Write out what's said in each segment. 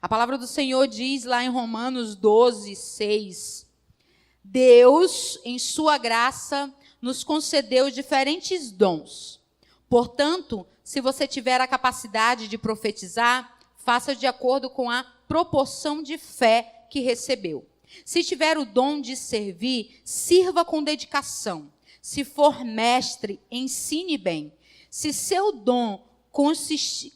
A palavra do Senhor diz lá em Romanos 12, 6, Deus, em sua graça, nos concedeu diferentes dons. Portanto, se você tiver a capacidade de profetizar, faça de acordo com a proporção de fé que recebeu. Se tiver o dom de servir, sirva com dedicação. Se for mestre, ensine bem. Se seu dom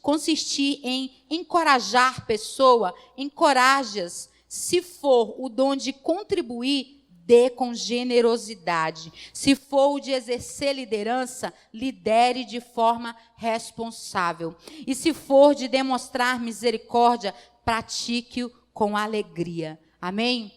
consistir em encorajar pessoa, encoraje-as. Se for o dom de contribuir, dê com generosidade. Se for o de exercer liderança, lidere de forma responsável. E se for de demonstrar misericórdia, pratique-o com alegria. Amém?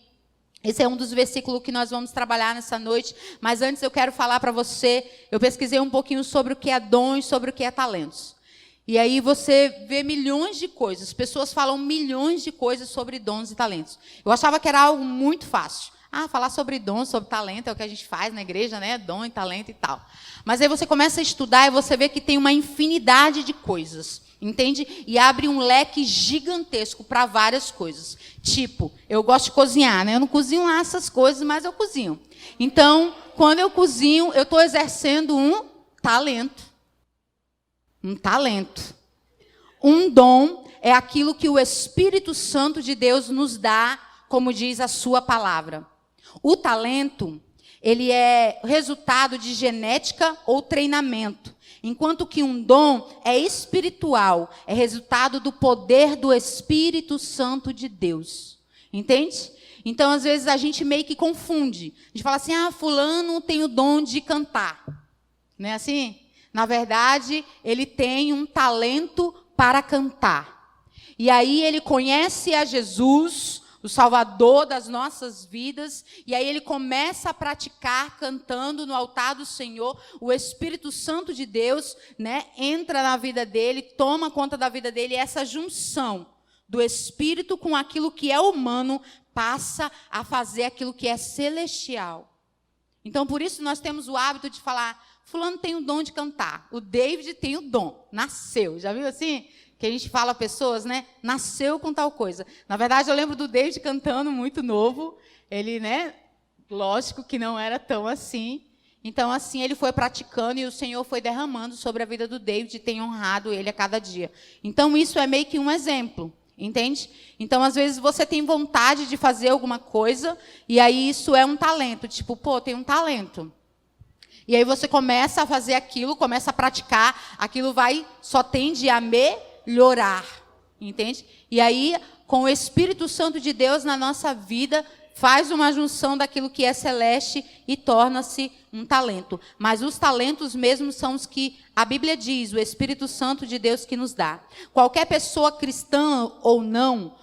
Esse é um dos versículos que nós vamos trabalhar nessa noite, mas antes eu quero falar para você, eu pesquisei um pouquinho sobre o que é dom e sobre o que é talentos. E aí você vê milhões de coisas, pessoas falam milhões de coisas sobre dons e talentos. Eu achava que era algo muito fácil. Falar sobre dom, sobre talento é o que a gente faz na igreja, né? Dom e talento e tal. Mas aí você começa a estudar e você vê que tem uma infinidade de coisas. Entende? E abre um leque gigantesco para várias coisas. Tipo, eu gosto de cozinhar, né? Eu não cozinho lá essas coisas, mas eu cozinho. Então, quando eu cozinho, eu estou exercendo um talento. Um talento. Um dom é aquilo que o Espírito Santo de Deus nos dá, como diz a sua palavra. O talento, ele é resultado de genética ou treinamento. Enquanto que um dom é espiritual, é resultado do poder do Espírito Santo de Deus. Entende? Então, às vezes, a gente meio que confunde. A gente fala assim, fulano tem o dom de cantar. Não é assim? Na verdade, ele tem um talento para cantar. E aí ele conhece a Jesus, o Salvador das nossas vidas, e aí ele começa a praticar cantando no altar do Senhor. O Espírito Santo de Deus, né, entra na vida dele, toma conta da vida dele, e essa junção do Espírito com aquilo que é humano passa a fazer aquilo que é celestial. Então, por isso nós temos o hábito de falar, fulano tem o dom de cantar, o David tem o dom, nasceu, já viu assim? Que a gente fala a pessoas, né? Nasceu com tal coisa. Na verdade, eu lembro do David cantando muito novo. Ele, né? Lógico que não era tão assim. Então, assim, ele foi praticando e o Senhor foi derramando sobre a vida do David e tem honrado ele a cada dia. Então, isso é meio que um exemplo, entende? Então, às vezes, você tem vontade de fazer alguma coisa e aí isso é um talento. Tipo, tem um talento. E aí você começa a fazer aquilo, começa a praticar, aquilo só tende a melhorar, entende? E aí, com o Espírito Santo de Deus na nossa vida, faz uma junção daquilo que é celeste e torna-se um talento. Mas os talentos mesmo são os que a Bíblia diz, o Espírito Santo de Deus que nos dá. Qualquer pessoa cristã ou não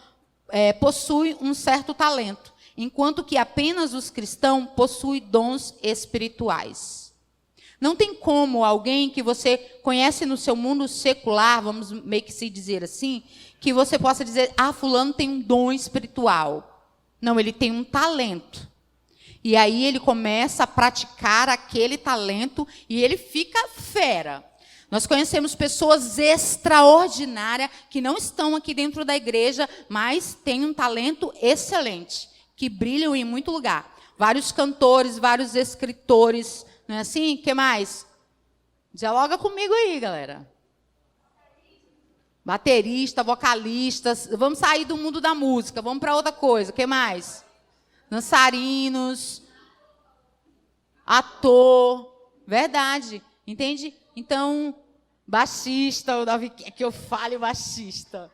possui um certo talento, enquanto que apenas os cristãos possuem dons espirituais. Não tem como alguém que você conhece no seu mundo secular, vamos meio que se dizer assim, que você possa dizer, fulano tem um dom espiritual. Não, ele tem um talento. E aí ele começa a praticar aquele talento e ele fica fera. Nós conhecemos pessoas extraordinárias que não estão aqui dentro da igreja, mas têm um talento excelente, que brilham em muito lugar. Vários cantores, vários escritores. Não é assim? O que mais? Dialoga comigo aí, galera. Baterista, vocalistas. Vamos sair do mundo da música. Vamos para outra coisa. O que mais? Dançarinos. Ator. Verdade. Entende? Então, baixista. O Davi quer que eu fale baixista.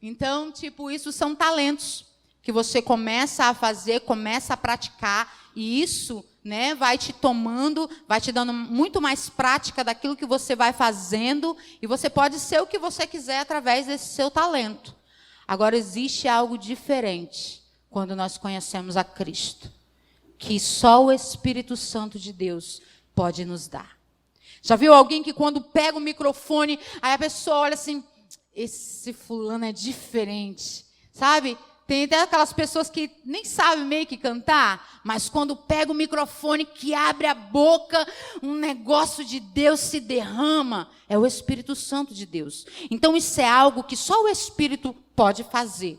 Então, isso são talentos que você começa a fazer, começa a praticar. E isso, né, vai te tomando, vai te dando muito mais prática daquilo que você vai fazendo, e você pode ser o que você quiser através desse seu talento. Agora, existe algo diferente quando nós conhecemos a Cristo, que só o Espírito Santo de Deus pode nos dar. Já viu alguém que quando pega o microfone, aí a pessoa olha assim, esse fulano é diferente, sabe? Tem até aquelas pessoas que nem sabem meio que cantar, mas quando pega o microfone, que abre a boca, um negócio de Deus se derrama. É o Espírito Santo de Deus. Então isso é algo que só o Espírito pode fazer.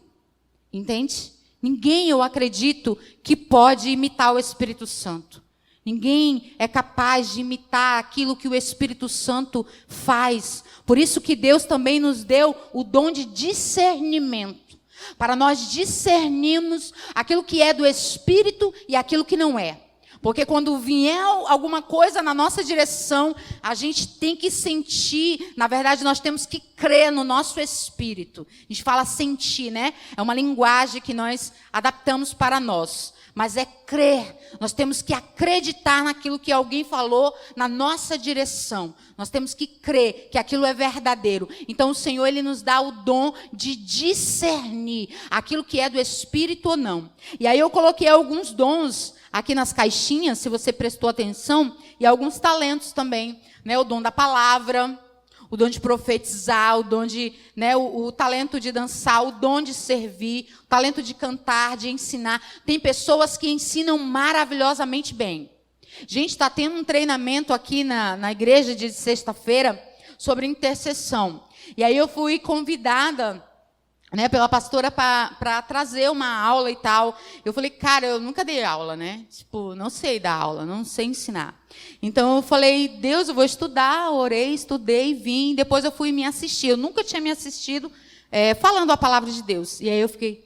Entende? Ninguém, eu acredito, que pode imitar o Espírito Santo. Ninguém é capaz de imitar aquilo que o Espírito Santo faz. Por isso que Deus também nos deu o dom de discernimento. Para nós discernirmos aquilo que é do Espírito e aquilo que não é. Porque quando vier alguma coisa na nossa direção, a gente tem que sentir, na verdade nós temos que crer no nosso espírito. A gente fala sentir, né? É uma linguagem que nós adaptamos para nós. Mas é crer, nós temos que acreditar naquilo que alguém falou na nossa direção. Nós temos que crer que aquilo é verdadeiro. Então o Senhor, Ele nos dá o dom de discernir aquilo que é do Espírito ou não. E aí eu coloquei alguns dons aqui nas caixinhas, se você prestou atenção, e alguns talentos também, né? O dom da palavra, o dom de profetizar, o dom de, né, o talento de dançar, o dom de servir, o talento de cantar, de ensinar. Tem pessoas que ensinam maravilhosamente bem. Gente, está tendo um treinamento aqui na igreja de sexta-feira sobre intercessão. E aí eu fui convidada, né, pela pastora para trazer uma aula e tal. Eu falei, cara, eu nunca dei aula, né? Tipo, não sei dar aula, não sei ensinar. Então eu falei, Deus, eu vou estudar, orei, estudei, vim. Depois eu fui me assistir. Eu nunca tinha me assistido falando a palavra de Deus. E aí eu fiquei,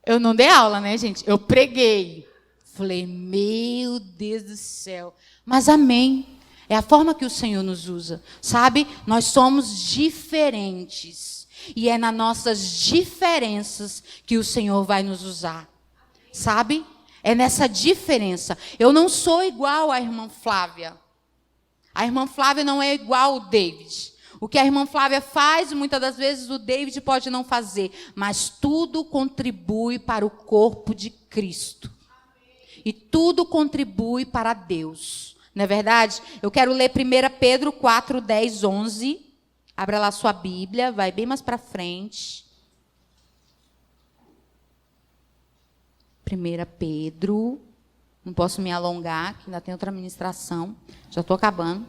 eu não dei aula, né, gente? Eu preguei. Falei, meu Deus do céu. Mas amém. É a forma que o Senhor nos usa. Sabe? Nós somos diferentes. E é nas nossas diferenças que o Senhor vai nos usar. Sabe? É nessa diferença. Eu não sou igual à irmã Flávia. A irmã Flávia não é igual ao David. O que a irmã Flávia faz, muitas das vezes o David pode não fazer. Mas tudo contribui para o corpo de Cristo. E tudo contribui para Deus. Não é verdade? Eu quero ler 1 Pedro 4, 10, 11. Abra lá sua Bíblia, vai bem mais para frente. 1 Pedro, não posso me alongar, que ainda tem outra ministração. Já estou acabando.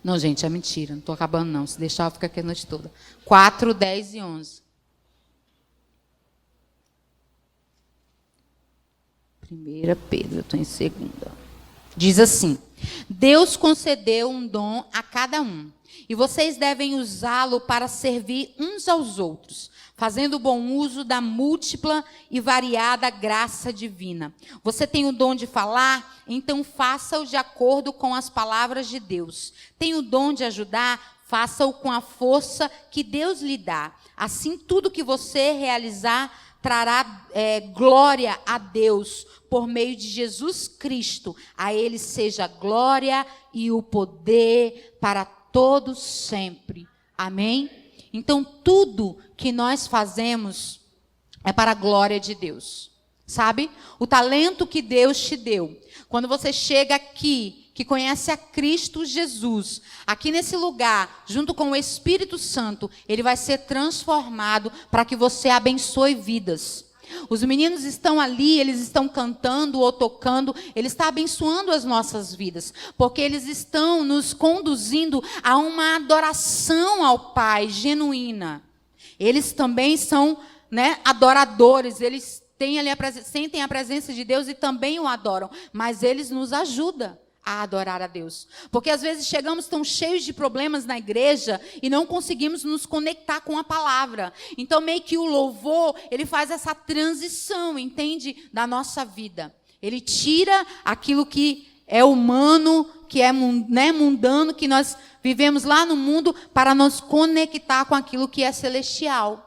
Não, gente, é mentira, não estou acabando não. Se deixar, eu fico aqui a noite toda. 4, 10 e 11. 1 Pedro, eu estou em segunda. Diz assim: Deus concedeu um dom a cada um, e vocês devem usá-lo para servir uns aos outros, fazendo bom uso da múltipla e variada graça divina. Você tem o dom de falar? Então faça-o de acordo com as palavras de Deus. Tem o dom de ajudar? Faça-o com a força que Deus lhe dá. Assim, tudo que você realizar trará glória a Deus por meio de Jesus Cristo. A Ele seja a glória e o poder para todos sempre. Amém? Então, tudo que nós fazemos é para a glória de Deus. Sabe? O talento que Deus te deu. Quando você chega aqui, que conhece a Cristo Jesus, aqui nesse lugar, junto com o Espírito Santo, ele vai ser transformado para que você abençoe vidas. Os meninos estão ali, eles estão cantando ou tocando, ele está abençoando as nossas vidas, porque eles estão nos conduzindo a uma adoração ao Pai genuína. Eles também são, né, adoradores, eles sentem a presença de Deus e também o adoram, mas eles nos ajudam a adorar a Deus. Porque às vezes chegamos tão cheios de problemas na igreja e não conseguimos nos conectar com a palavra. Então meio que o louvor, ele faz essa transição, entende? Da nossa vida. Ele tira aquilo que é humano, que é, né, mundano, que nós vivemos lá no mundo, para nos conectar com aquilo que é celestial.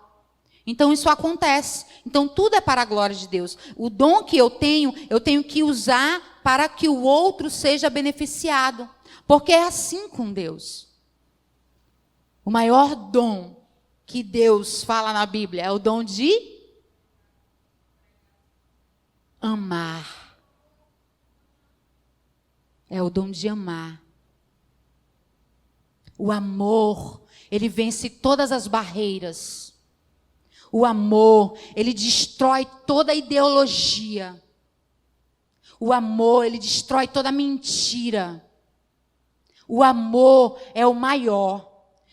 Então isso acontece. Então tudo é para a glória de Deus. O dom que eu tenho que usar para que o outro seja beneficiado. Porque é assim com Deus. O maior dom que Deus fala na Bíblia é o dom de amar. É o dom de amar. O amor, ele vence todas as barreiras. O amor, ele destrói toda ideologia. O amor, ele destrói toda mentira. O amor é o maior.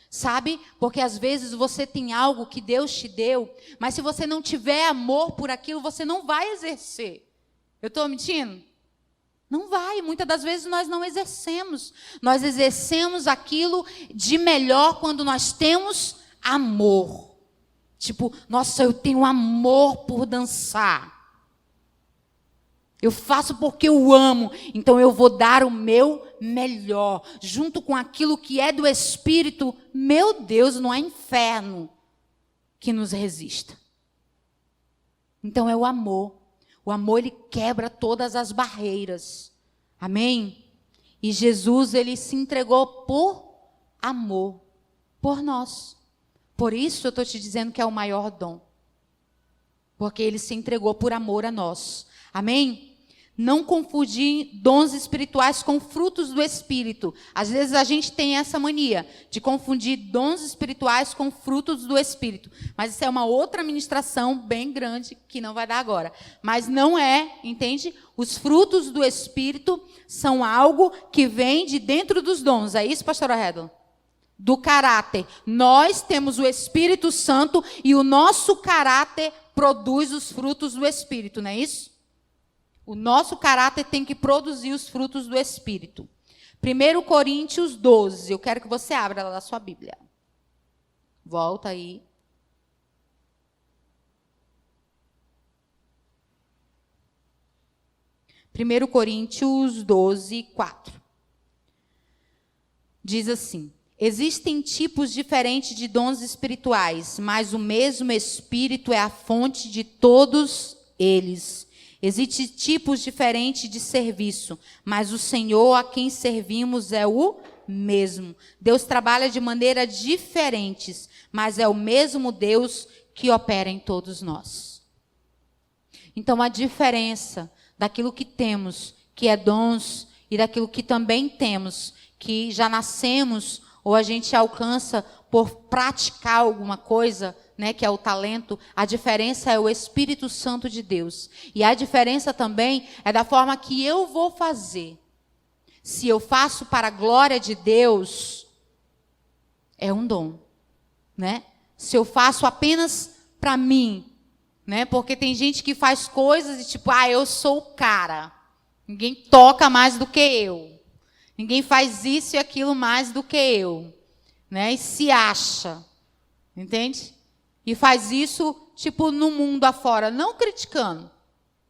Sabe? Porque às vezes você tem algo que Deus te deu, mas se você não tiver amor por aquilo, você não vai exercer. Eu estou mentindo? Não vai. Muitas das vezes nós não exercemos. Nós exercemos aquilo de melhor quando nós temos amor. Tipo, nossa, eu tenho amor por dançar. Eu faço porque eu amo, então eu vou dar o meu melhor. Junto com aquilo que é do Espírito, meu Deus, não há inferno que nos resista. Então é o amor. O amor, ele quebra todas as barreiras. Amém? E Jesus, ele se entregou por amor, por nós. Por isso eu estou te dizendo que é o maior dom. Porque ele se entregou por amor a nós. Amém? Não confundir dons espirituais com frutos do Espírito. Às vezes a gente tem essa mania de confundir dons espirituais com frutos do Espírito. Mas isso é uma outra ministração bem grande que não vai dar agora. Mas não é, entende? Os frutos do Espírito são algo que vem de dentro dos dons. É isso, pastor Arredo? Do caráter. Nós temos o Espírito Santo e o nosso caráter produz os frutos do Espírito, não é isso? O nosso caráter tem que produzir os frutos do Espírito. 1 Coríntios 12. Eu quero que você abra lá na sua Bíblia. Volta aí. Primeiro Coríntios 12, 4. Diz assim: existem tipos diferentes de dons espirituais, mas o mesmo Espírito é a fonte de todos eles. Existem tipos diferentes de serviço, mas o Senhor a quem servimos é o mesmo. Deus trabalha de maneiras diferentes, mas é o mesmo Deus que opera em todos nós. Então, a diferença daquilo que temos, que é dons, e daquilo que também temos, que já nascemos, ou a gente alcança por praticar alguma coisa, né, que é o talento, a diferença é o Espírito Santo de Deus. E a diferença também é da forma que eu vou fazer. Se eu faço para a glória de Deus, é um dom, né? Se eu faço apenas para mim, né? Porque tem gente que faz coisas e tipo, eu sou o cara. Ninguém toca mais do que eu. Ninguém faz isso e aquilo mais do que eu, né? E se acha, entende? E faz isso, tipo, no mundo afora, não criticando.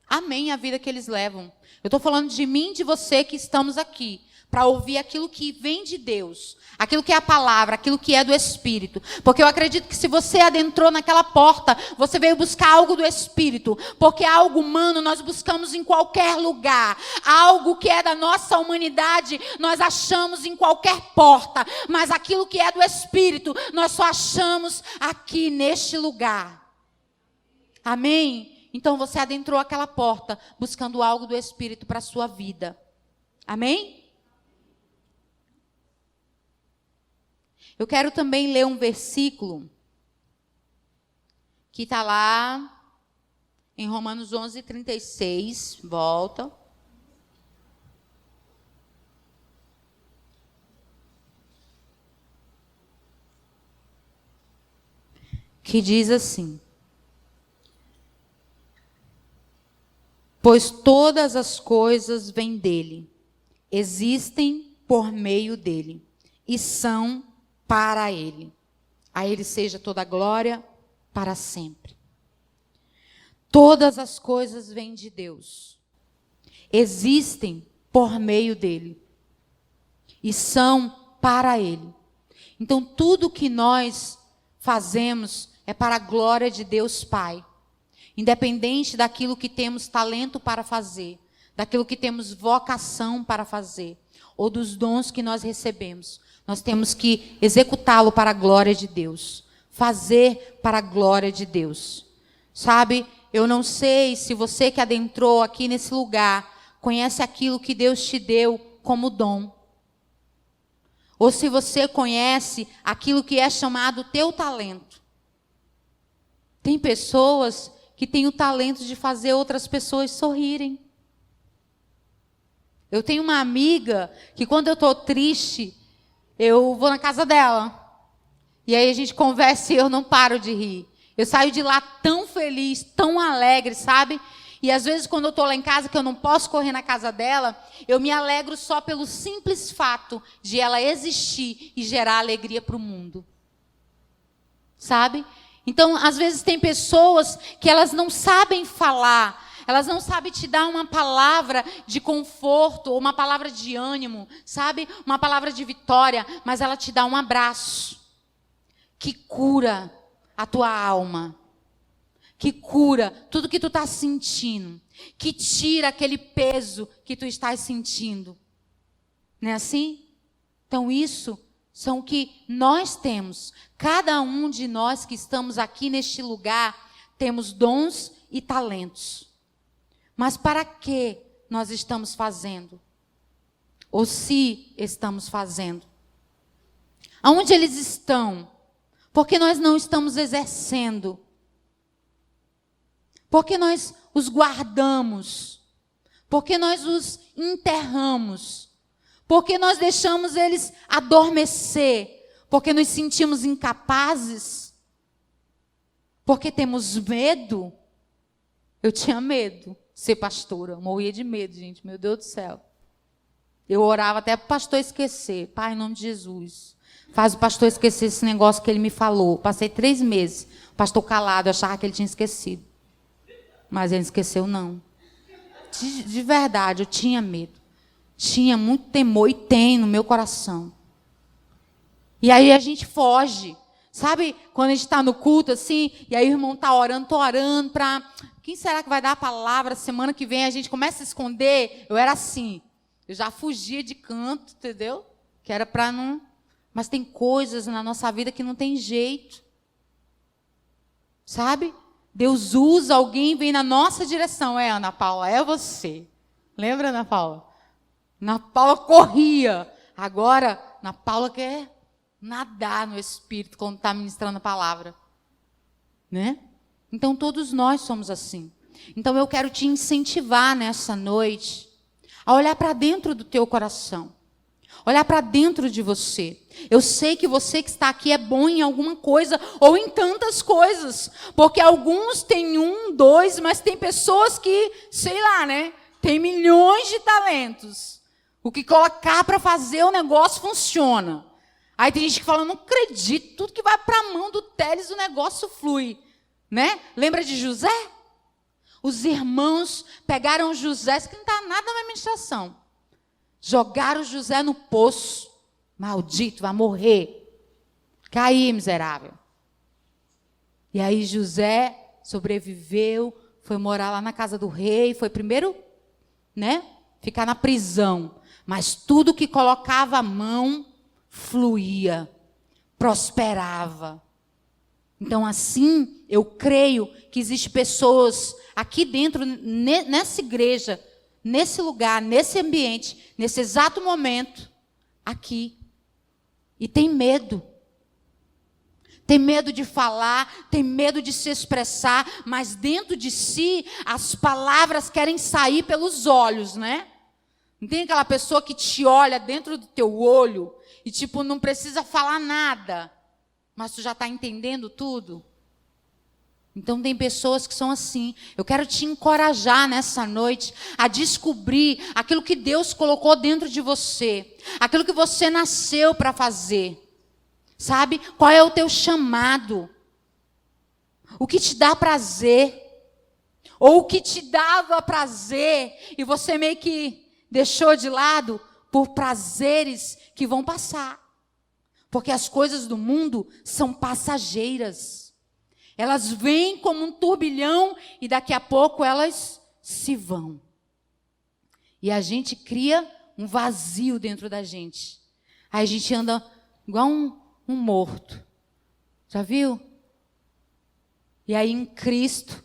Amém a vida que eles levam. Eu estou falando de mim e de você que estamos aqui, para ouvir aquilo que vem de Deus, aquilo que é a palavra, aquilo que é do Espírito. Porque eu acredito que se você adentrou naquela porta, você veio buscar algo do Espírito. Porque algo humano nós buscamos em qualquer lugar. Algo que é da nossa humanidade, nós achamos em qualquer porta. Mas aquilo que é do Espírito, nós só achamos aqui neste lugar. Amém? Então você adentrou aquela porta, buscando algo do Espírito para a sua vida. Amém? Eu quero também ler um versículo que está lá em Romanos 11, 36. Volta. Que diz assim: pois todas as coisas vêm dele, existem por meio dele e são para ele. A ele seja toda a glória para sempre. Todas as coisas vêm de Deus. Existem por meio dele. E são para ele. Então, tudo que nós fazemos é para a glória de Deus Pai. Independente daquilo que temos talento para fazer, daquilo que temos vocação para fazer, ou dos dons que nós recebemos. Nós temos que executá-lo para a glória de Deus. Fazer para a glória de Deus. Sabe, eu não sei se você que adentrou aqui nesse lugar conhece aquilo que Deus te deu como dom. Ou se você conhece aquilo que é chamado teu talento. Tem pessoas que têm o talento de fazer outras pessoas sorrirem. Eu tenho uma amiga que quando eu estou triste, eu vou na casa dela. E aí a gente conversa e eu não paro de rir. Eu saio de lá tão feliz, tão alegre, sabe? E às vezes quando eu estou lá em casa, que eu não posso correr na casa dela, eu me alegro só pelo simples fato de ela existir e gerar alegria para o mundo. Sabe? Então, às vezes tem pessoas que elas não sabem falar, elas não sabem te dar uma palavra de conforto, ou uma palavra de ânimo, sabe? Uma palavra de vitória, mas ela te dá um abraço que cura a tua alma, que cura tudo que tu está sentindo, que tira aquele peso que tu estás sentindo. Não é assim? Então isso são o que nós temos. Cada um de nós que estamos aqui neste lugar, temos dons e talentos. Mas para que nós estamos fazendo? Ou se estamos fazendo? Aonde eles estão? Porque nós não estamos exercendo. Porque nós os guardamos. Porque nós os enterramos. Porque nós deixamos eles adormecer. Porque nos sentimos incapazes. Porque temos medo. Eu tinha medo de ser pastora. Eu morria de medo, gente. Meu Deus do céu. Eu orava até para o pastor esquecer. Pai, em nome de Jesus. Faz o pastor esquecer esse negócio que ele me falou. Passei 3 meses. O pastor calado. Eu achava que ele tinha esquecido. Mas ele esqueceu, não. De verdade, eu tinha medo. Tinha muito temor e tem no meu coração. E aí a gente foge. Sabe quando a gente está no culto assim, e aí o irmão está orando, estou orando para... Quem será que vai dar a palavra semana que vem? A gente começa a esconder. Eu era assim. Eu já fugia de canto, entendeu? Que era para não... Mas tem coisas na nossa vida que não tem jeito. Sabe? Deus usa alguém, vem na nossa direção. É, Ana Paula, é você. Lembra, Ana Paula? Ana Paula corria. Agora, Ana Paula quer nadar no Espírito quando está ministrando a palavra. Né? Então, todos nós somos assim. Então, eu quero te incentivar nessa noite a olhar para dentro do teu coração. Olhar para dentro de você. Eu sei que você que está aqui é bom em alguma coisa ou em tantas coisas. Porque alguns têm 1, 2, mas tem pessoas que, sei lá, né? Tem milhões de talentos. O que colocar para fazer o negócio funciona. Aí tem gente que fala, não acredito, tudo que vai para a mão do Teles o negócio flui. Né? Lembra de José? Os irmãos pegaram José, isso que não está nada na administração. Jogaram José no poço. Maldito, vai morrer. Caí, miserável. E aí José sobreviveu, foi morar lá na casa do rei, foi primeiro, né, ficar na prisão. Mas tudo que colocava a mão fluía, prosperava. Então assim, eu creio que existem pessoas aqui dentro, nessa igreja, nesse lugar, nesse ambiente, nesse exato momento, aqui. E tem medo. Tem medo de falar, tem medo de se expressar, mas dentro de si, as palavras querem sair pelos olhos, né? Não tem aquela pessoa que te olha dentro do teu olho e, tipo, não precisa falar nada, mas tu já está entendendo tudo? Então tem pessoas que são assim. Eu quero te encorajar nessa noite a descobrir aquilo que Deus colocou dentro de você, aquilo que você nasceu para fazer. Sabe? Qual é o teu chamado? O que te dá prazer? Ou o que te dava prazer e você meio que deixou de lado por prazeres que vão passar. Porque as coisas do mundo são passageiras. Elas vêm como um turbilhão e daqui a pouco elas se vão. E a gente cria um vazio dentro da gente. Aí a gente anda igual um morto. Já viu? E aí em Cristo,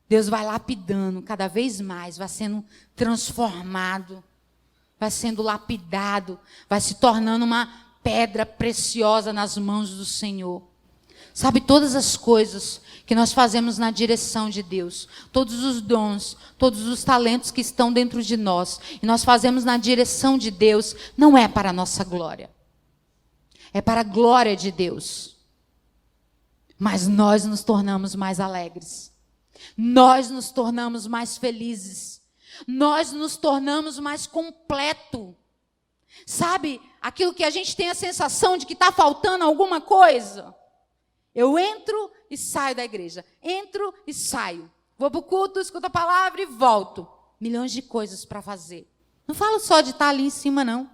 Deus vai lapidando cada vez mais, vai sendo transformado, vai sendo lapidado, vai se tornando uma pedra preciosa nas mãos do Senhor. Sabe, todas as coisas que nós fazemos na direção de Deus. Todos os dons, todos os talentos que estão dentro de nós, e nós fazemos na direção de Deus, não é para a nossa glória. É para a glória de Deus. Mas nós nos tornamos mais alegres. Nós nos tornamos mais felizes. Nós nos tornamos mais completo. Sabe, aquilo que a gente tem a sensação de que está faltando alguma coisa. Eu entro e saio da igreja. Entro e saio. Vou para o culto, escuto a palavra e volto. Milhões de coisas para fazer. Não falo só de estar ali em cima, não.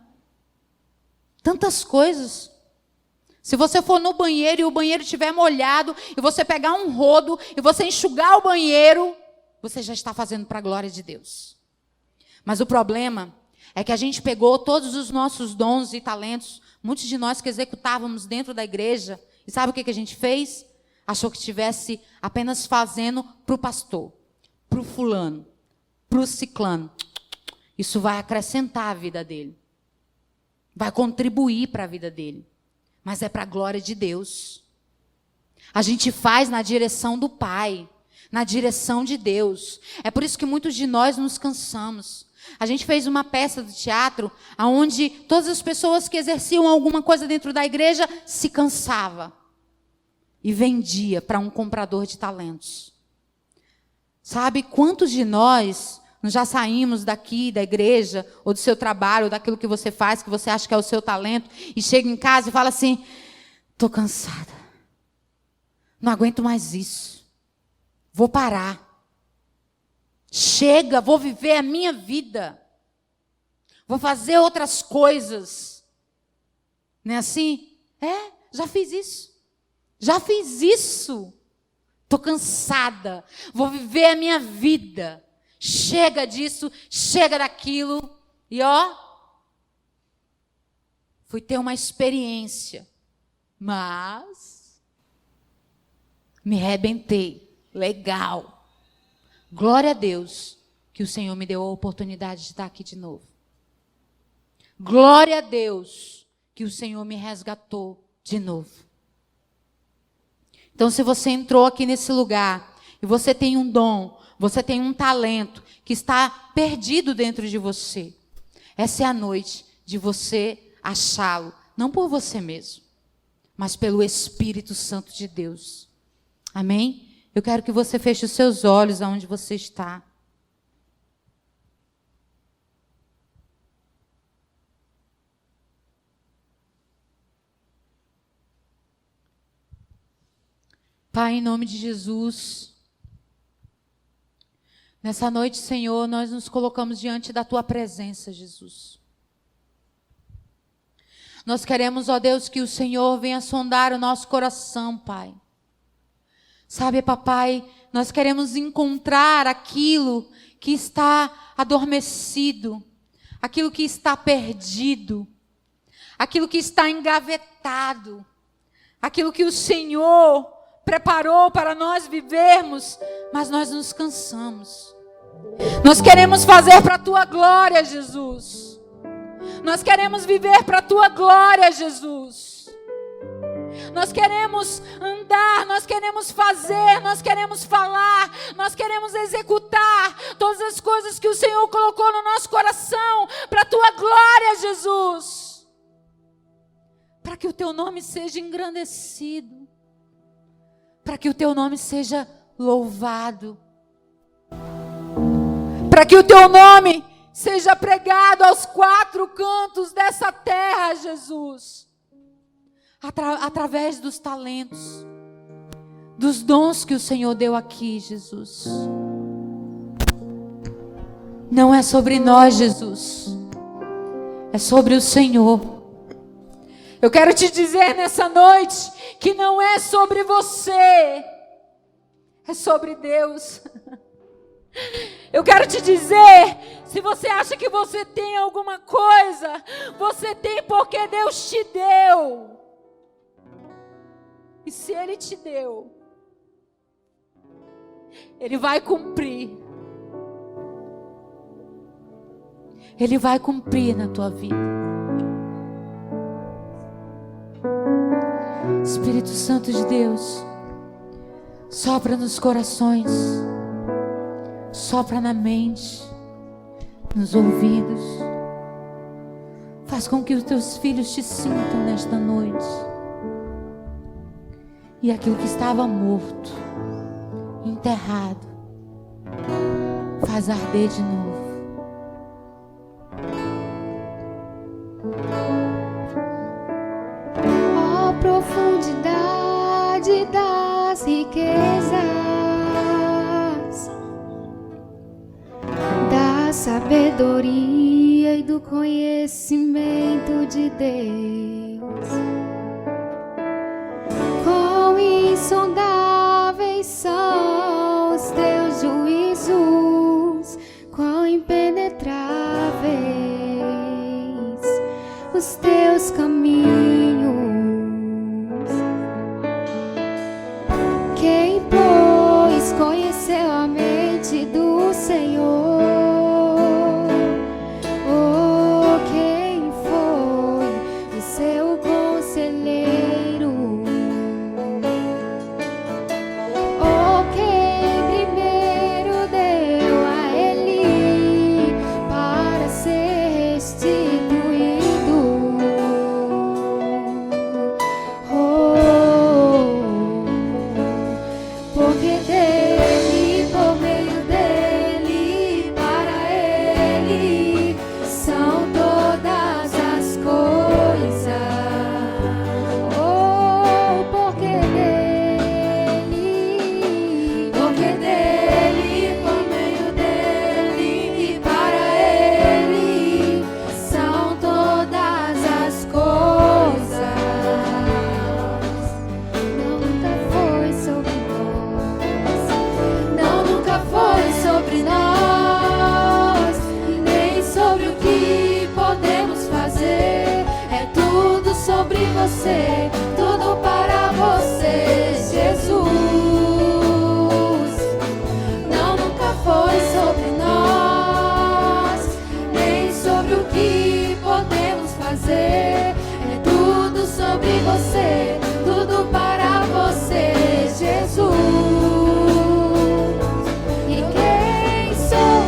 Tantas coisas. Se você for no banheiro e o banheiro estiver molhado, e você pegar um rodo, e você enxugar o banheiro, você já está fazendo para a glória de Deus. Mas o problema é que a gente pegou todos os nossos dons e talentos, muitos de nós que executávamos dentro da igreja, e sabe o que a gente fez? Achou que estivesse apenas fazendo para o pastor, para o fulano, para o ciclano. Isso vai acrescentar a vida dele. Vai contribuir para a vida dele. Mas é para a glória de Deus. A gente faz na direção do Pai, na direção de Deus. É por isso que muitos de nós nos cansamos. A gente fez uma peça de teatro onde todas as pessoas que exerciam alguma coisa dentro da igreja se cansavam e vendia para um comprador de talentos. Sabe quantos de nós já saímos daqui da igreja, ou do seu trabalho, ou daquilo que você faz, que você acha que é o seu talento, e chega em casa e fala assim, estou cansada, não aguento mais isso, vou parar, chega, vou viver a minha vida, vou fazer outras coisas, não é assim? Já fiz isso, estou cansada, vou viver a minha vida, chega disso, chega daquilo. E fui ter uma experiência. Mas me arrebentei. Legal. Glória a Deus que o Senhor me deu a oportunidade de estar aqui de novo. Glória a Deus que o Senhor me resgatou de novo. Então, se você entrou aqui nesse lugar e você tem um dom, você tem um talento que está perdido dentro de você. Essa é a noite de você achá-lo. Não por você mesmo, mas pelo Espírito Santo de Deus. Amém? Eu quero que você feche os seus olhos aonde você está. Pai, em nome de Jesus, nessa noite, Senhor, nós nos colocamos diante da Tua presença, Jesus. Nós queremos, ó Deus, que o Senhor venha sondar o nosso coração, Pai. Sabe, papai, nós queremos encontrar aquilo que está adormecido, aquilo que está perdido, aquilo que está engavetado, aquilo que o Senhor preparou para nós vivermos, mas nós nos cansamos. Nós queremos fazer para a Tua glória, Jesus. Nós queremos viver para a Tua glória, Jesus. Nós queremos andar, nós queremos fazer, nós queremos falar, nós queremos executar todas as coisas que o Senhor colocou no nosso coração para a Tua glória, Jesus. Para que o Teu nome seja engrandecido, para que o Teu nome seja louvado, para que o Teu nome seja pregado aos quatro cantos dessa terra, Jesus. Através dos talentos, dos dons que o Senhor deu aqui, Jesus. Não é sobre nós, Jesus. É sobre o Senhor. Eu quero te dizer nessa noite que não é sobre você. É sobre Deus. Eu quero te dizer, se você acha que você tem alguma coisa, você tem porque Deus te deu. E se Ele te deu, Ele vai cumprir. Ele vai cumprir na tua vida. Espírito Santo de Deus, Sopra nos corações, sopra na mente, nos ouvidos. Faz com que os teus filhos te sintam nesta noite. E aquilo que estava morto, enterrado, faz arder de novo. Ó profundidade das riquezas, da sabedoria e do conhecimento de Deus. Quão insondáveis são os teus juízos, quão impenetráveis os teus caminhos. Quem, pois, conheceu a mente do Senhor? Oh, quem foi o seu conselheiro? Oh, quem primeiro deu a ele para ser restituído? Oh, porque dele, por meio dele, para ele são todas as coisas. Oh, porque dele, por meio dele e para ele são todas as coisas. Não, nunca foi sobre nós. Não, nunca foi sobre nós. E nem sobre o que podemos fazer. É tudo sobre você, tudo para você, Jesus. Não, nunca foi sobre nós, nem sobre o que podemos fazer. É tudo sobre você, tudo para você, Jesus. E quem sou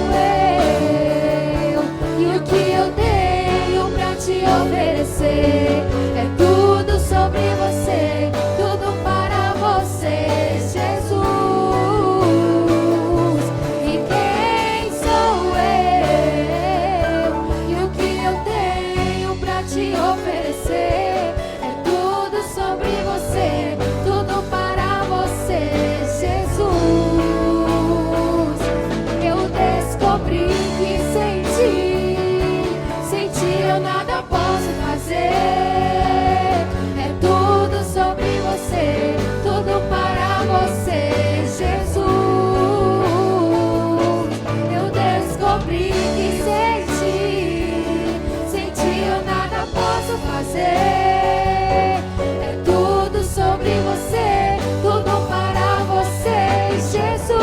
eu? E o que eu tenho pra te oferecer? É tudo sobre você, tudo para você, Jesus. E quem sou eu? E o que eu tenho pra te oferecer? É tudo sobre você, tudo para você, Jesus. Eu descobri que sem ti eu nada posso fazer. É tudo sobre você, tudo para você, Jesus. Eu descobri que sem ti eu nada posso fazer. É tudo sobre você, tudo para você, Jesus.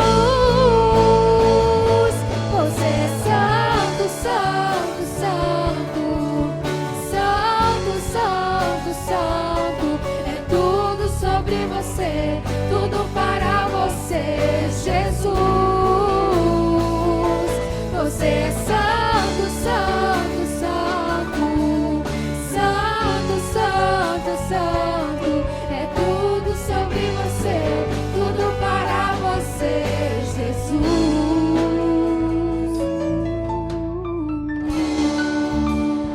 Você é santo, santo, santo, santo, santo, santo. É tudo sobre você, tudo para você, Jesus. Você é santo, santo, santo, santo, santo, santo. É tudo sobre você, tudo para você, Jesus.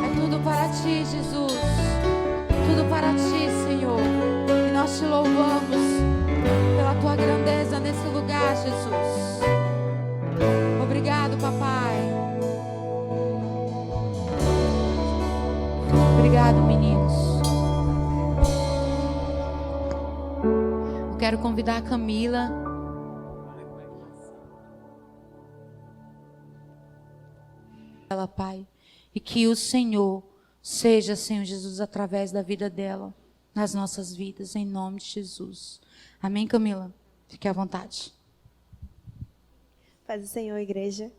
É tudo para ti, Jesus. Tudo para ti, Senhor. E nós te louvamos pela tua grandeza nesse lugar, Jesus. Obrigado, papai. Obrigado, meninos. Eu quero convidar a Camila. Ela, Pai, e que o Senhor seja, Senhor Jesus, através da vida dela, nas nossas vidas, em nome de Jesus. Amém, Camila? Fique à vontade. Paz do Senhor, igreja.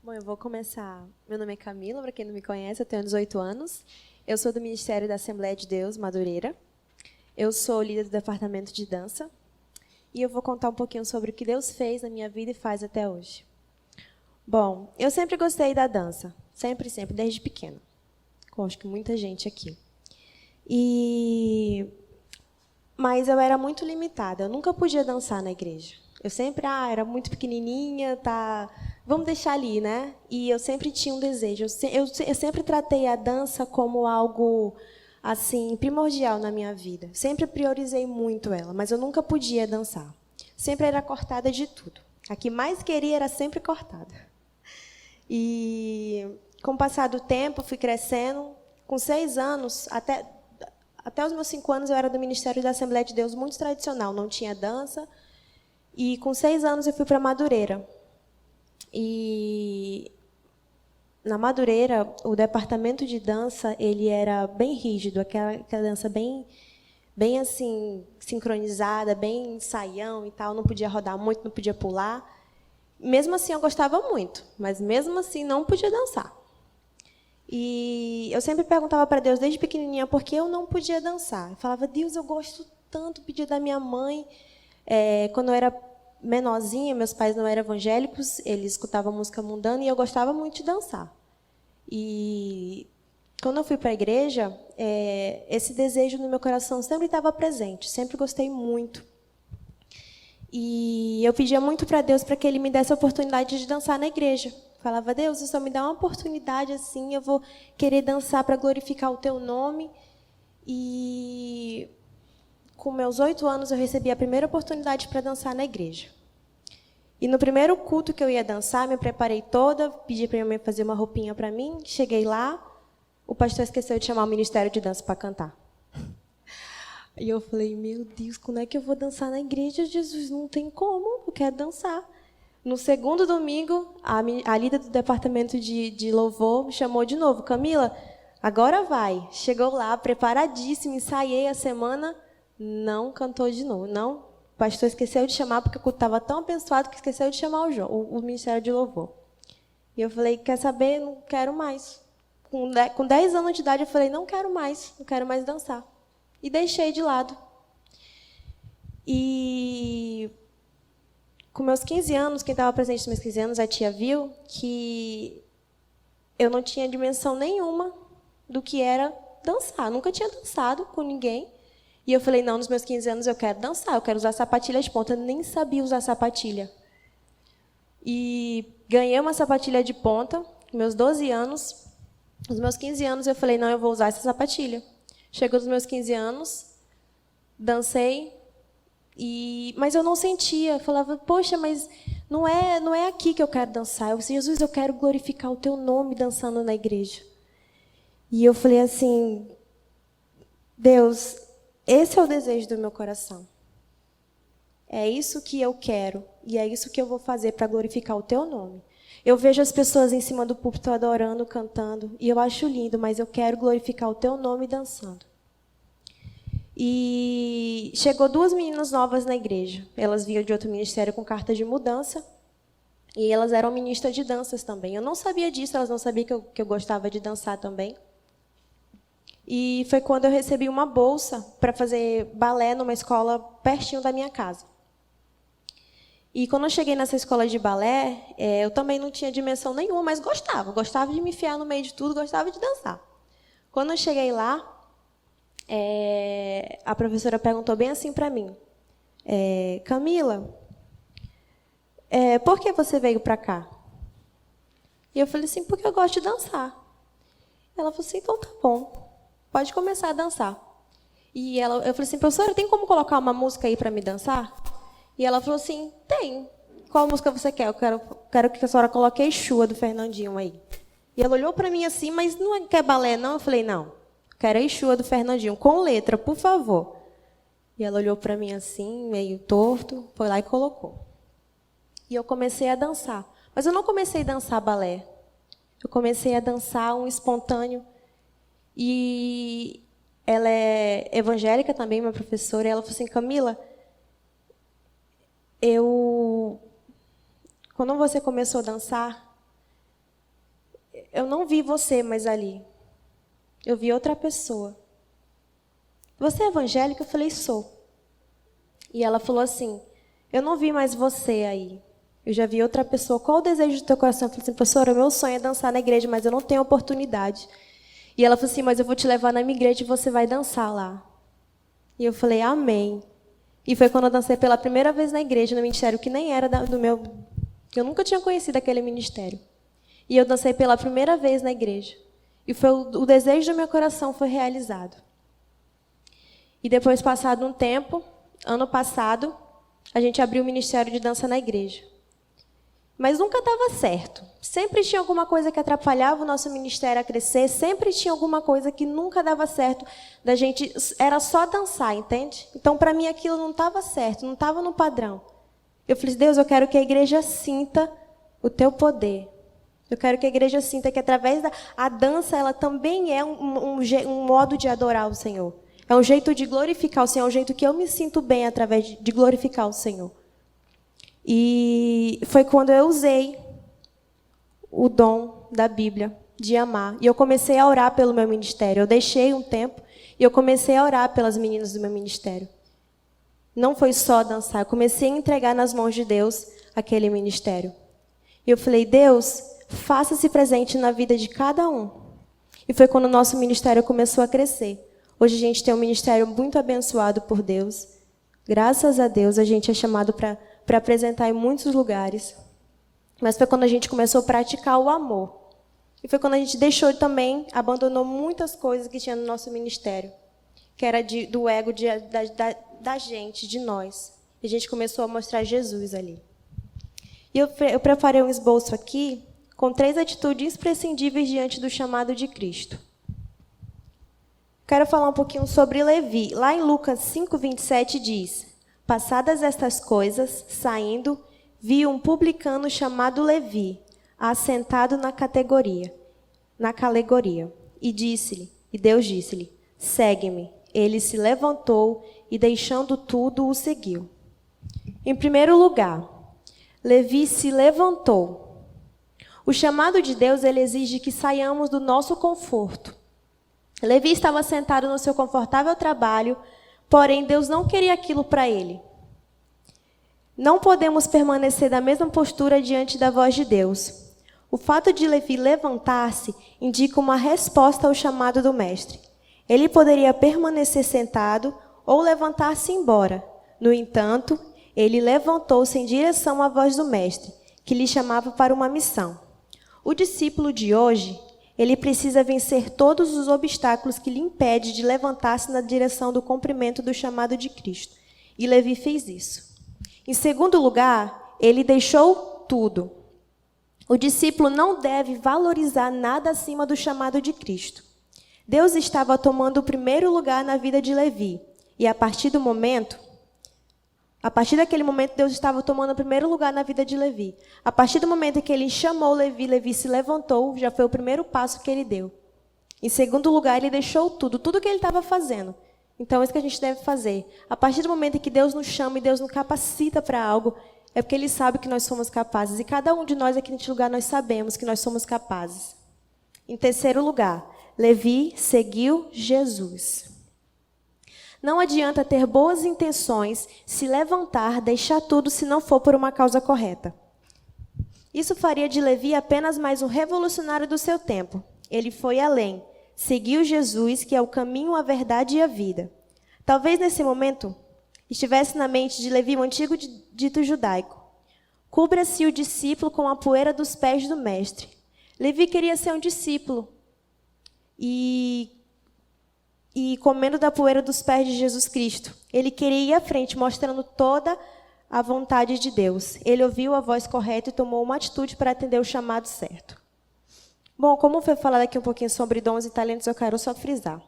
Bom, eu vou começar. Meu nome é Camila, para quem não me conhece, eu tenho 18 anos. Eu sou do Ministério da Assembleia de Deus, Madureira. Eu sou líder do departamento de dança. E eu vou contar um pouquinho sobre o que Deus fez na minha vida e faz até hoje. Bom, eu sempre gostei da dança. Sempre, desde pequena. Acho que muita gente aqui. Mas eu era muito limitada. Eu nunca podia dançar na igreja. Eu sempre, era muito pequenininha, tá... Vamos deixar ali, né? E eu sempre tinha um desejo. Eu sempre tratei a dança como algo assim primordial na minha vida. Sempre priorizei muito ela, mas eu nunca podia dançar. Sempre era cortada de tudo. A que mais queria era sempre cortada. E com o passar do tempo, fui crescendo. Com 6 anos, até os meus 5 anos, eu era do Ministério da Assembleia de Deus, muito tradicional, não tinha dança. E com 6 anos eu fui para Madureira. E na Madureira, o departamento de dança, ele era bem rígido, aquela dança bem assim, sincronizada, bem ensaião e tal, não podia rodar muito, não podia pular. Mesmo assim, eu gostava muito, mas mesmo assim, não podia dançar. E eu sempre perguntava para Deus, desde pequenininha, por que eu não podia dançar. Eu falava, Deus, eu gosto tanto, pedi da minha mãe. Quando eu era menorzinha, meus pais não eram evangélicos, eles escutavam música mundana e eu gostava muito de dançar. E quando eu fui para a igreja, esse desejo no meu coração sempre estava presente, sempre gostei muito. E eu pedia muito para Deus para que Ele me desse a oportunidade de dançar na igreja. Falava, Deus, se só me dá uma oportunidade assim, eu vou querer dançar para glorificar o Teu nome. E com meus 8 anos, eu recebi a primeira oportunidade para dançar na igreja. E no primeiro culto que eu ia dançar, me preparei toda, pedi para minha mãe fazer uma roupinha para mim. Cheguei lá, o pastor esqueceu de chamar o Ministério de Dança para cantar. E eu falei, meu Deus, quando é que eu vou dançar na igreja, Jesus? Não tem como, eu quero dançar. No segundo domingo, a líder do departamento de louvor me chamou de novo. Camila, agora vai. Chegou lá, preparadíssima, ensaiei a semana, não cantou de novo, não. O pastor esqueceu de chamar, porque o culto estava tão abençoado que esqueceu de chamar o Ministério de Louvor. E eu falei, quer saber? Não quero mais. Com 10 anos de idade, eu falei, não quero mais dançar. E deixei de lado. E com meus 15 anos, quem estava presente nos meus 15 anos, a tia viu que eu não tinha dimensão nenhuma do que era dançar. Nunca tinha dançado com ninguém. E eu falei, não, nos meus 15 anos eu quero dançar, eu quero usar sapatilha de ponta. Eu nem sabia usar sapatilha. E ganhei uma sapatilha de ponta, com meus 12 anos. Nos meus 15 anos eu falei, não, eu vou usar essa sapatilha. Chegou nos meus 15 anos, dancei, mas eu não sentia. Eu falava, poxa, mas não é aqui que eu quero dançar. Eu disse, Jesus, eu quero glorificar o Teu nome dançando na igreja. E eu falei assim, Deus, esse é o desejo do meu coração. É isso que eu quero e é isso que eu vou fazer para glorificar o Teu nome. Eu vejo as pessoas em cima do púlpito adorando, cantando, e eu acho lindo, mas eu quero glorificar o Teu nome dançando. E chegou 2 meninas novas na igreja. Elas vinham de outro ministério com carta de mudança, e elas eram ministras de danças também. Eu não sabia disso, elas não sabiam que eu gostava de dançar também. E foi quando eu recebi uma bolsa para fazer balé numa escola pertinho da minha casa. E quando eu cheguei nessa escola de balé, eu também não tinha dimensão nenhuma, mas gostava de me enfiar no meio de tudo, gostava de dançar. Quando eu cheguei lá, a professora perguntou bem assim para mim, Camila, por que você veio para cá? E eu falei assim, porque eu gosto de dançar. Ela falou assim, então tá bom, pode começar a dançar. E eu falei assim, professora, tem como colocar uma música aí para me dançar? E ela falou assim, tem. Qual música você quer? Eu quero que a senhora coloque Exua, do Fernandinho aí. E ela olhou para mim assim, mas não quer balé, não? Eu falei, não, quero Exua, do Fernandinho, com letra, por favor. E ela olhou para mim assim, meio torto, foi lá e colocou. E eu comecei a dançar. Mas eu não comecei a dançar balé. Eu comecei a dançar um espontâneo. E ela é evangélica também, minha professora, e ela falou assim, Camila, quando você começou a dançar, eu não vi você mais ali. Eu vi outra pessoa. Você é evangélica? Eu falei, sou. E ela falou assim, eu não vi mais você aí. Eu já vi outra pessoa. Qual o desejo do teu coração? Eu falei assim, professora, o meu sonho é dançar na igreja, mas eu não tenho oportunidade. E ela falou assim, mas eu vou te levar na minha igreja e você vai dançar lá. E eu falei, amém. E foi quando eu dancei pela primeira vez na igreja, no ministério, que nem era do meu... Eu nunca tinha conhecido aquele ministério. E eu dancei pela primeira vez na igreja. E foi o desejo do meu coração foi realizado. E depois, passado um tempo, ano passado, a gente abriu o ministério de dança na igreja. Mas nunca dava certo. Sempre tinha alguma coisa que atrapalhava o nosso ministério a crescer, sempre tinha alguma coisa que nunca dava certo da gente, era só dançar, entende? Então, para mim, aquilo não estava certo, não estava no padrão. Eu falei, Deus, eu quero que a igreja sinta o teu poder. Eu quero que a igreja sinta que através da dança, ela também é um modo de adorar o Senhor. É um jeito de glorificar o Senhor, é um jeito que eu me sinto bem através de glorificar o Senhor. E foi quando eu usei o dom da Bíblia, de amar. E eu comecei a orar pelo meu ministério. Eu deixei um tempo e eu comecei a orar pelas meninas do meu ministério. Não foi só dançar, eu comecei a entregar nas mãos de Deus aquele ministério. E eu falei, Deus, faça-se presente na vida de cada um. E foi quando o nosso ministério começou a crescer. Hoje a gente tem um ministério muito abençoado por Deus. Graças a Deus a gente é chamado para apresentar em muitos lugares. Mas foi quando a gente começou a praticar o amor. E foi quando a gente deixou também, abandonou muitas coisas que tinha no nosso ministério. Que era do ego da gente, de nós. E a gente começou a mostrar Jesus ali. E eu preparei um esboço aqui com 3 atitudes imprescindíveis diante do chamado de Cristo. Quero falar um pouquinho sobre Levi. Lá em Lucas 5:27 diz, passadas estas coisas, saindo, vi um publicano chamado Levi, assentado na calegoria, e Deus disse-lhe, segue-me. Ele se levantou e, deixando tudo, o seguiu. Em primeiro lugar, Levi se levantou. O chamado de Deus, ele exige que saiamos do nosso conforto. Levi estava sentado no seu confortável trabalho, porém Deus não queria aquilo para ele. Não podemos permanecer da mesma postura diante da voz de Deus. O fato de Levi levantar-se indica uma resposta ao chamado do mestre. Ele poderia permanecer sentado ou levantar-se e ir embora. No entanto, ele levantou-se em direção à voz do mestre, que lhe chamava para uma missão. O discípulo de hoje, ele precisa vencer todos os obstáculos que lhe impedem de levantar-se na direção do cumprimento do chamado de Cristo. E Levi fez isso. Em segundo lugar, ele deixou tudo. O discípulo não deve valorizar nada acima do chamado de Cristo. Deus estava tomando o primeiro lugar na vida de Levi. E a partir daquele momento, Deus estava tomando o primeiro lugar na vida de Levi. A partir do momento em que ele chamou Levi, Levi se levantou, já foi o primeiro passo que ele deu. Em segundo lugar, ele deixou tudo que ele estava fazendo. Então, é isso que a gente deve fazer. A partir do momento em que Deus nos chama e Deus nos capacita para algo, é porque Ele sabe que nós somos capazes. E cada um de nós aqui neste lugar, nós sabemos que nós somos capazes. Em terceiro lugar, Levi seguiu Jesus. Não adianta ter boas intenções, se levantar, deixar tudo se não for por uma causa correta. Isso faria de Levi apenas mais um revolucionário do seu tempo. Ele foi além, seguiu Jesus, que é o caminho, a verdade e a vida. Talvez nesse momento estivesse na mente de Levi um antigo dito judaico. Cubra-se o discípulo com a poeira dos pés do mestre. Levi queria ser um discípulo. E comendo da poeira dos pés de Jesus Cristo. Ele queria ir à frente, mostrando toda a vontade de Deus. Ele ouviu a voz correta e tomou uma atitude para atender o chamado certo. Bom, como foi falado aqui um pouquinho sobre dons e talentos, eu quero só frisar.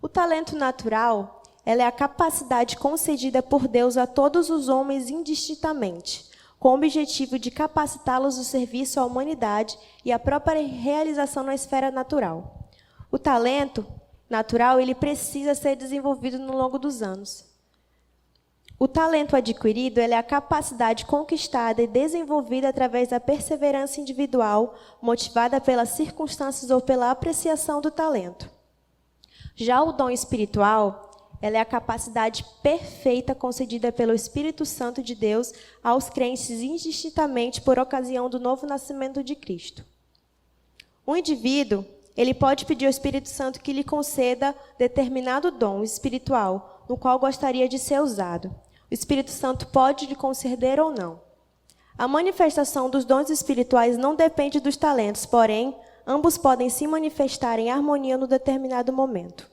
O talento natural, ela é a capacidade concedida por Deus a todos os homens indistintamente, com o objetivo de capacitá-los no serviço à humanidade e à própria realização na esfera natural. O talento natural, ele precisa ser desenvolvido no longo dos anos. O talento adquirido ele é a capacidade conquistada e desenvolvida através da perseverança individual, motivada pelas circunstâncias ou pela apreciação do talento. Já o dom espiritual, ela é a capacidade perfeita concedida pelo Espírito Santo de Deus aos crentes indistintamente por ocasião do novo nascimento de Cristo. O indivíduo, ele pode pedir ao Espírito Santo que lhe conceda determinado dom espiritual, no qual gostaria de ser usado. O Espírito Santo pode lhe conceder ou não. A manifestação dos dons espirituais não depende dos talentos, porém, ambos podem se manifestar em harmonia no determinado momento.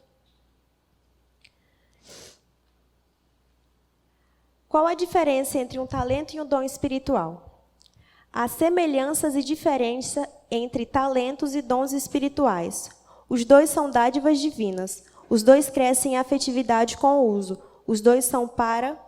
Qual a diferença entre um talento e um dom espiritual? Há semelhanças e diferenças entre talentos e dons espirituais. Os dois são dádivas divinas. Os dois crescem em afetividade com o uso. Os dois são para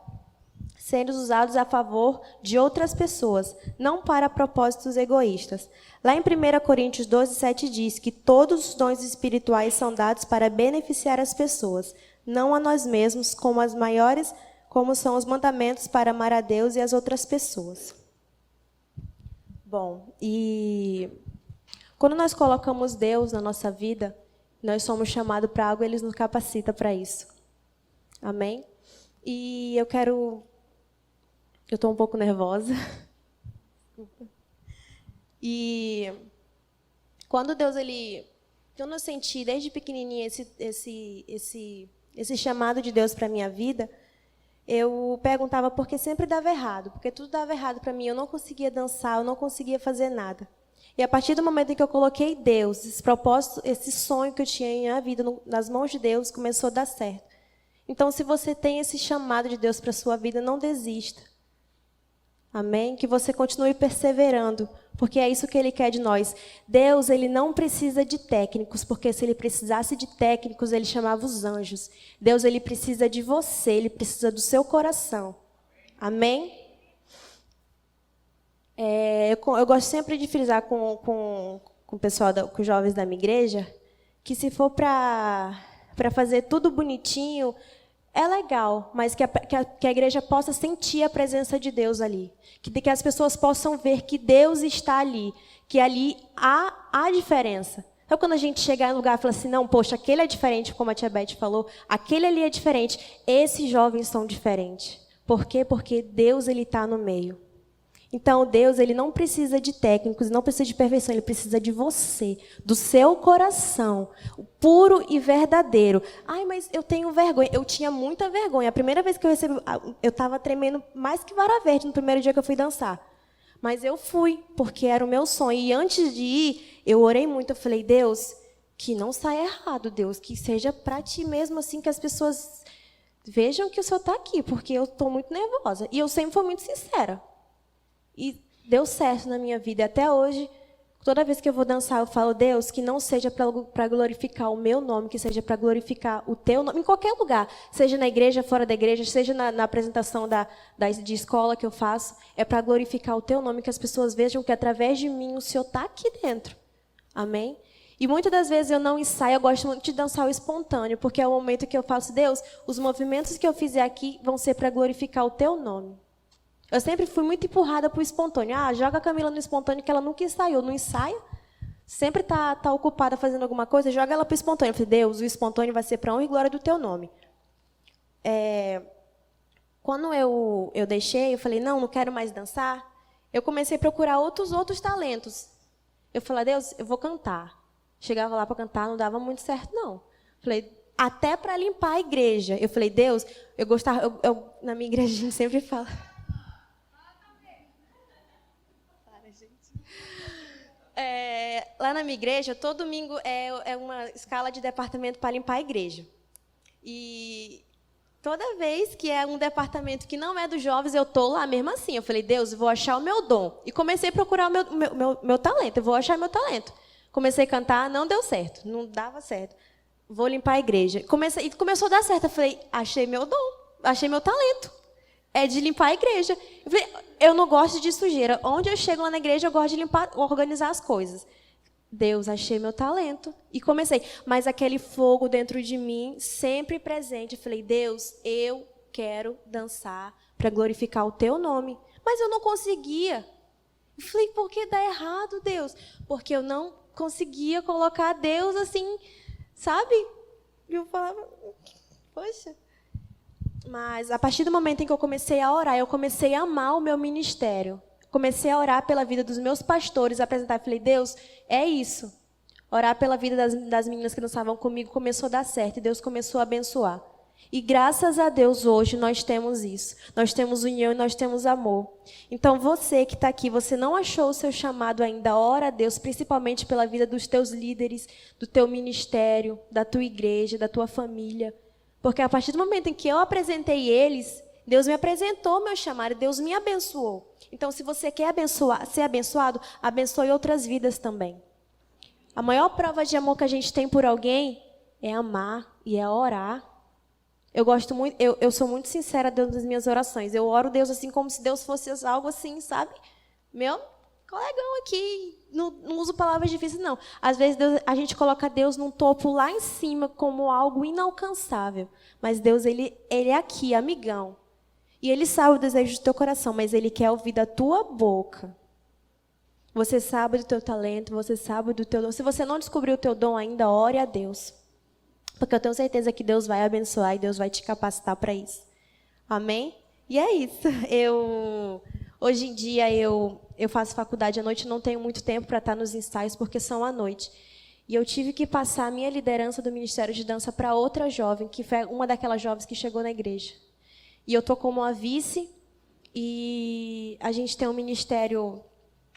serem usados a favor de outras pessoas, não para propósitos egoístas. Lá em 1 Coríntios 12:7 diz que todos os dons espirituais são dados para beneficiar as pessoas, não a nós mesmos, como são os mandamentos para amar a Deus e as outras pessoas. Bom, e quando nós colocamos Deus na nossa vida, nós somos chamados para algo, Ele nos capacita para isso. Amém? E eu estou um pouco nervosa. E quando Deus, quando eu senti desde pequenininha esse chamado de Deus para a minha vida, eu perguntava por que sempre dava errado, porque tudo dava errado para mim, eu não conseguia dançar, eu não conseguia fazer nada. E a partir do momento em que eu coloquei Deus, esse propósito, esse sonho que eu tinha em minha vida nas mãos de Deus, começou a dar certo. Então, se você tem esse chamado de Deus para a sua vida, não desista. Amém? Que você continue perseverando, porque é isso que Ele quer de nós. Deus, Ele não precisa de técnicos, porque se Ele precisasse de técnicos, Ele chamava os anjos. Deus, Ele precisa de você, Ele precisa do seu coração. Amém? Eu gosto sempre de frisar com o pessoal, com os jovens da minha igreja, que se for para fazer tudo bonitinho, é legal, mas que a igreja possa sentir a presença de Deus ali. Que as pessoas possam ver que Deus está ali, que ali há diferença. Então, quando a gente chegar em um lugar e falar assim, não, poxa, aquele é diferente, como a tia Beth falou, aquele ali é diferente, esses jovens são diferentes. Por quê? Porque Deus está no meio. Então, Deus, Ele não precisa de técnicos, não precisa de perfeição, Ele precisa de você, do seu coração, puro e verdadeiro. Ai, mas eu tenho vergonha. Eu tinha muita vergonha. A primeira vez que eu recebi, eu estava tremendo mais que vara verde no primeiro dia que eu fui dançar. Mas eu fui, porque era o meu sonho. E antes de ir, eu orei muito. Eu falei, Deus, que não saia errado, Deus, que seja para Ti mesmo, assim, que as pessoas vejam que o Senhor está aqui, porque eu estou muito nervosa. E eu sempre fui muito sincera. E deu certo na minha vida. Até hoje, toda vez que eu vou dançar, eu falo, Deus, que não seja para glorificar o meu nome, que seja para glorificar o Teu nome, em qualquer lugar. Seja na igreja, fora da igreja, seja na apresentação de escola que eu faço, é para glorificar o Teu nome, que as pessoas vejam que através de mim o Senhor está aqui dentro. Amém? E muitas das vezes eu não ensaio, eu gosto muito de dançar o espontâneo, porque é o momento que eu faço, Deus, os movimentos que eu fizer aqui vão ser para glorificar o Teu nome. Eu sempre fui muito empurrada para o espontâneo. Joga a Camila no espontâneo, que ela nunca ensaiou. Não ensaia, sempre está ocupada fazendo alguma coisa, joga ela para o espontâneo. Eu falei, Deus, o espontâneo vai ser para honra e glória do Teu nome. Quando eu deixei, eu falei, não quero mais dançar, eu comecei a procurar outros talentos. Eu falei, Deus, eu vou cantar. Chegava lá para cantar, não dava muito certo, não. Falei, até para limpar a igreja. Eu falei, Deus, eu gostava... na minha igreja a gente sempre fala... lá na minha igreja, todo domingo é uma escala de departamento para limpar a igreja. E toda vez que é um departamento que não é dos jovens, eu estou lá mesmo assim. Eu falei, Deus, eu vou achar o meu dom. E comecei a procurar o meu talento. Eu vou achar meu talento. Comecei a cantar, não deu certo. Não dava certo. Vou limpar a igreja. E começou a dar certo. Eu falei, achei meu dom. Achei meu talento. É de limpar a igreja. Eu falei, eu não gosto de sujeira. Onde eu chego lá na igreja, eu gosto de limpar, organizar as coisas. Deus, achei meu talento. E comecei. Mas aquele fogo dentro de mim, sempre presente. Eu falei, Deus, eu quero dançar para glorificar o teu nome. Mas eu não conseguia. Eu falei, por que dá errado, Deus? Porque eu não conseguia colocar Deus assim, sabe? E eu falava, poxa. Mas a partir do momento em que eu comecei a orar, eu comecei a amar o meu ministério. Comecei a orar pela vida dos meus pastores, apresentar. Falei, Deus, é isso. Orar pela vida das meninas que não estavam comigo começou a dar certo. E Deus começou a abençoar. E graças a Deus, hoje, nós temos isso. Nós temos união e nós temos amor. Então, você que está aqui, você não achou o seu chamado ainda, ora a Deus, principalmente pela vida dos teus líderes, do teu ministério, da tua igreja, da tua família. Porque a partir do momento em que eu apresentei eles, Deus me apresentou o meu chamado, Deus me abençoou. Então, se você quer ser abençoado, abençoe outras vidas também. A maior prova de amor que a gente tem por alguém é amar e é orar. Eu gosto muito, eu sou muito sincera dentro das minhas orações. Eu oro Deus assim como se Deus fosse algo assim, sabe? Meu colegão aqui, não uso palavras difíceis, não. Às vezes a gente coloca Deus num topo lá em cima como algo inalcançável. Mas Deus, ele é aqui, amigão. E Ele sabe o desejo do teu coração, mas Ele quer ouvir da tua boca. Você sabe do teu talento, você sabe do teu dom. Se você não descobriu o teu dom ainda, ore a Deus. Porque eu tenho certeza que Deus vai abençoar e Deus vai te capacitar para isso. Amém? E é isso. Hoje em dia, eu faço faculdade à noite, não tenho muito tempo para estar nos ensaios, porque são à noite. E eu tive que passar a minha liderança do Ministério de Dança para outra jovem, que foi uma daquelas jovens que chegou na igreja. E eu estou como a vice, e a gente tem um ministério...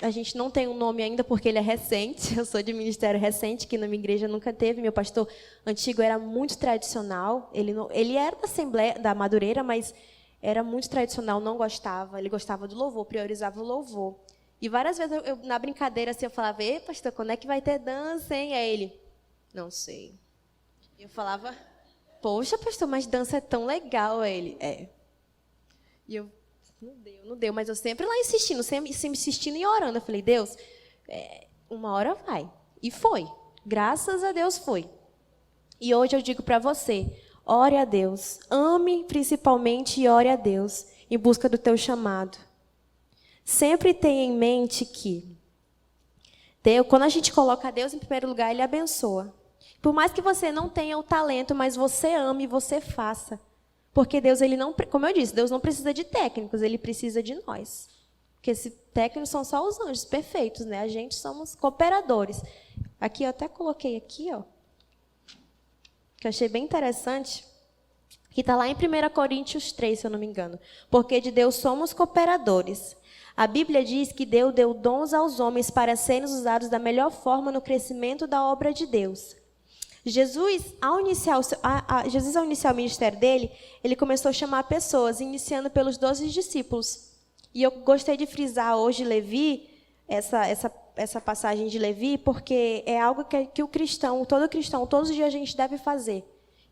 A gente não tem um nome ainda porque ele é recente. Eu sou de ministério recente, que na minha igreja nunca teve. Meu pastor antigo era muito tradicional. Ele era da Assembleia, da Madureira, mas era muito tradicional, não gostava. Ele gostava do louvor, priorizava o louvor. E várias vezes, na brincadeira, assim, eu falava, ei, pastor, quando é que vai ter dança, hein? Aí ele, não sei. E eu falava, poxa, pastor, mas dança é tão legal. Aí ele, é. E eu... Não deu, mas eu sempre lá insistindo, sempre insistindo e orando. Eu falei, Deus, uma hora vai. E foi. Graças a Deus foi. E hoje eu digo para você, ore a Deus. Ame principalmente e ore a Deus em busca do teu chamado. Sempre tenha em mente que quando a gente coloca Deus em primeiro lugar, Ele abençoa. Por mais que você não tenha o talento, mas você ame e você faça. Porque Deus, Ele não, como eu disse, Deus não precisa de técnicos, Ele precisa de nós. Porque esses técnicos são só os anjos perfeitos, né? A gente somos cooperadores. Aqui, eu até coloquei aqui, ó, que eu achei bem interessante, que está lá em 1 Coríntios 3, se eu não me engano. Porque de Deus somos cooperadores. A Bíblia diz que Deus deu dons aos homens para serem usados da melhor forma no crescimento da obra de Deus. Jesus, ao iniciar o ministério dele, ele começou a chamar pessoas, iniciando pelos 12 discípulos. E eu gostei de frisar hoje Levi, essa passagem de Levi, porque é algo que o cristão, todos os dias a gente deve fazer,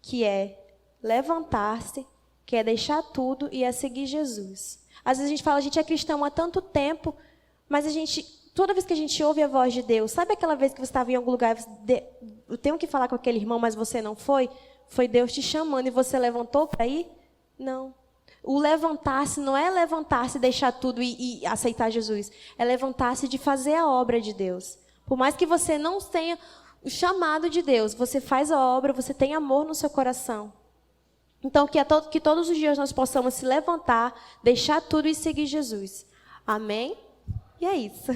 que é levantar-se, que é deixar tudo e é seguir Jesus. Às vezes a gente fala, a gente é cristão há tanto tempo, mas toda vez que a gente ouve a voz de Deus, sabe aquela vez que você estava em algum lugar, eu tenho que falar com aquele irmão, mas você não foi? Foi Deus te chamando e você levantou para ir? Não. O levantar-se não é levantar-se, deixar tudo e aceitar Jesus. É levantar-se de fazer a obra de Deus. Por mais que você não tenha o chamado de Deus, você faz a obra, você tem amor no seu coração. Então, que todos os dias nós possamos se levantar, deixar tudo e seguir Jesus. Amém? E é isso.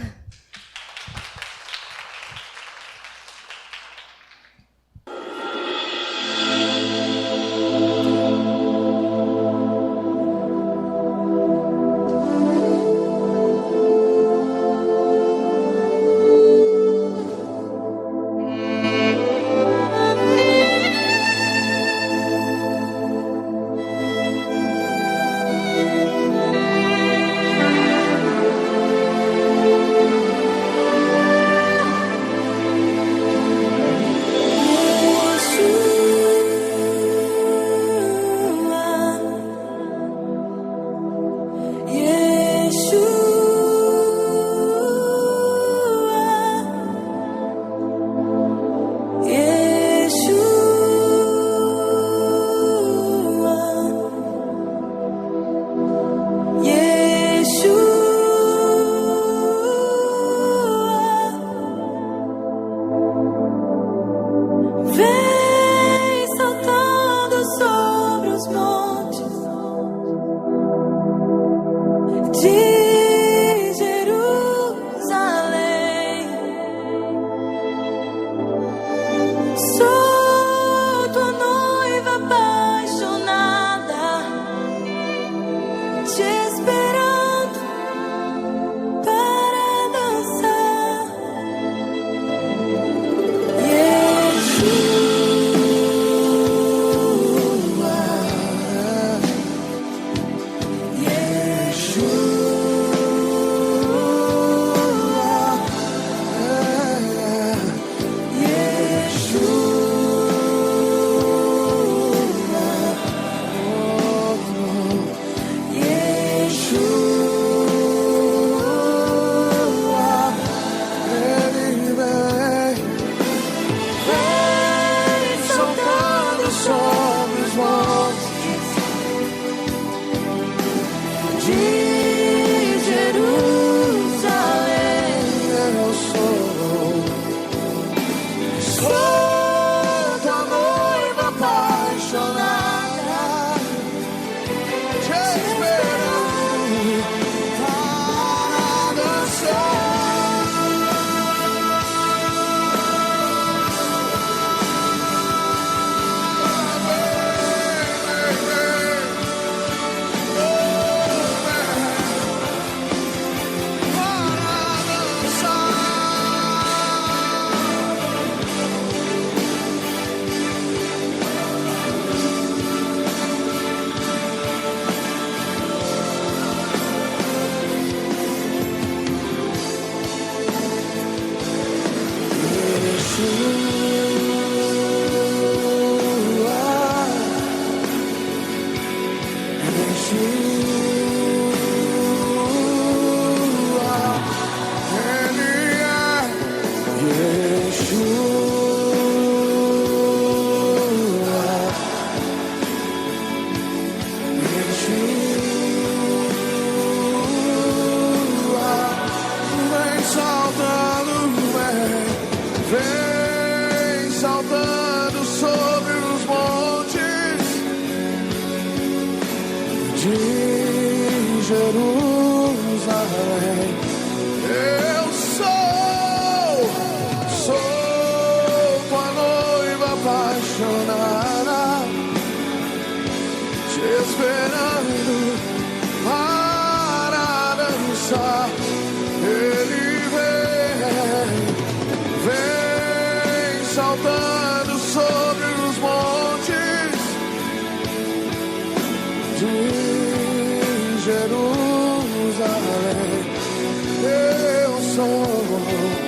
Sou tua noiva apaixonada, te esperando para dançar. Vem saltando sobre os montes de Jerusalém. Eu sou tua noiva apaixonada, te esperando para dançar. Ele vem saltando sobre os montes de Jerusalém. Eu sou